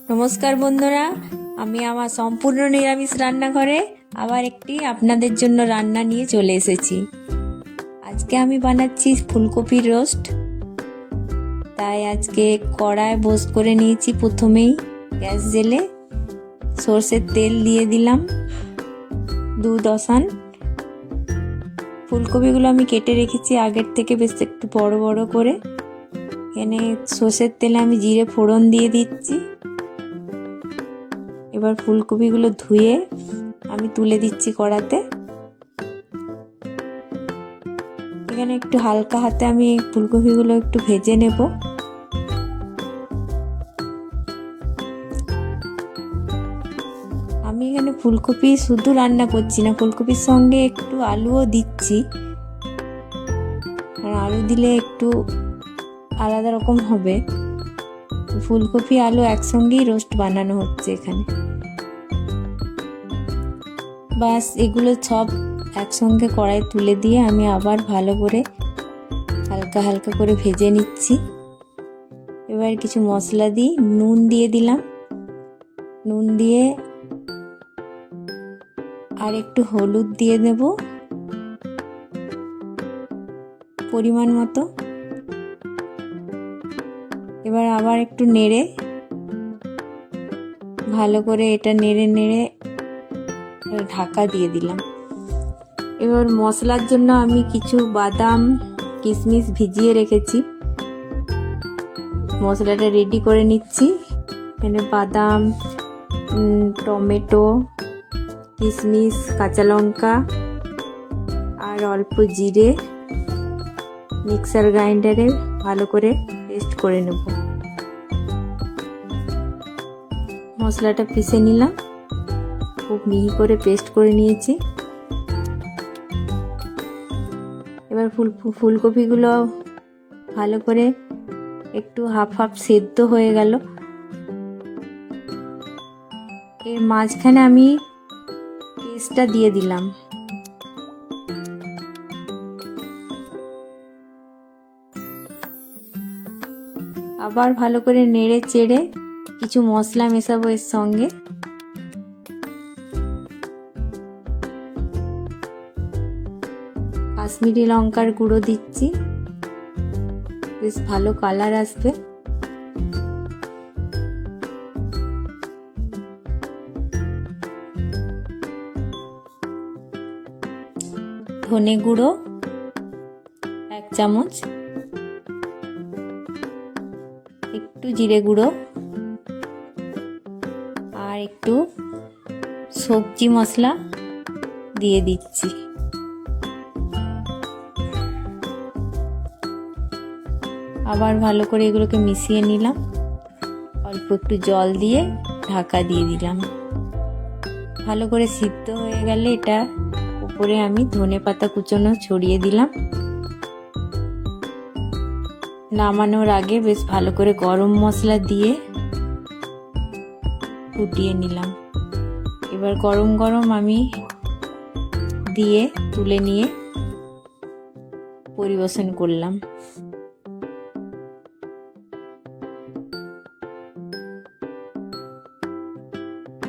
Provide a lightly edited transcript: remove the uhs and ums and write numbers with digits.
নমস্কার বন্ধুরা, আমি আমার সম্পূর্ণ নিরামিষ রান্নাঘরে আবার একটি আপনাদের জন্য রান্না নিয়ে চলে এসেছি। আজকে আমি বানাচ্ছি ফুলকপির রোস্ট। তাই আজকে কড়ায় বস করে নিয়েছি। প্রথমেই গ্যাস জেলে সরষের তেল দিয়ে দিলাম 2 ফুলকপিগুলো আমি কেটে রেখেছি আগের থেকে বেশ একটু বড় বড় করে। এখানে সরষের তেলে আমি জিরে ফোড়ন দিয়ে দিচ্ছি। এবার ফুলকপিগুলো ধুয়ে আমি তুলে দিচ্ছি কড়াতে। এখানে একটু হালকা হাতে আমি ফুলকপিগুলো একটু ভেজে নেব। আমি এখানে ফুলকপি শুধু রান্না করছি না, ফুলকপির সঙ্গে একটু আলুও দিচ্ছি। আর আলু দিলে একটু আলাদা রকম হবে। ফুলকপি আলু একসঙ্গেই রোস্ট বানানো হচ্ছে এখানে। বাস এগুলো সব একসঙ্গে কড়াই তুলে দিয়ে আমি আবার ভালো করে হালকা হালকা করে ভেজে নিচ্ছি। এবার কিছু মশলা দিই, নুন দিয়ে দিলাম। নুন দিয়ে আর একটু হলুদ দিয়ে দেব পরিমাণ মতো। এবার আবার একটু নেড়ে ভালো করে এটা নেড়ে নেড়ে ঢাকা দিয়ে দিলাম। এবার মশলার জন্য আমি কিছু বাদাম কিশমিশ ভিজিয়ে রেখেছি। মশলাটা রেডি করে নিচ্ছি। এখানে বাদাম, টমেটো, কিশমিশ, কাঁচা লঙ্কা আর অল্প জিরে মিক্সার গ্রাইন্ডারে ভালো করে পেস্ট করে নেব। মশলাটা পিষে নিলাম, খুব মিহি করে পেস্ট করে নিয়েছি। এবার ফুলকপিগুলো ভালো করে একটু হাফ হাফ সেদ্ধ হয়ে গেল। এর মাঝখানে আমি পেস্টটা দিয়ে দিলাম। আবার ভালো করে নেড়ে চেড়ে কিছু মশলা মেশাবো এর সঙ্গে। কাশ্মীরি লঙ্কার গুঁড়ো দিচ্ছি, বেশ ভালো কালার আসবে। ধনে গুঁড়ো 1 চামচ, একটু জিরে গুঁড়ো আর একটু সবজি মশলা দিয়ে দিচ্ছি। আবার ভালো করে এগুলোকে মিশিয়ে নিলাম। অল্প একটু জল দিয়ে ঢাকা দিয়ে দিলাম। ভালো করে সিদ্ধ হয়ে গেলে এটা উপরে আমি ধনেপাতা কুচনো ছড়িয়ে দিলাম। নামানোর আগে বেশ ভালো করে গরম মশলা দিয়ে ফুটিয়ে নিলাম। এবার গরম গরম আমি দিয়ে তুলে নিয়ে পরিবেশন করলাম।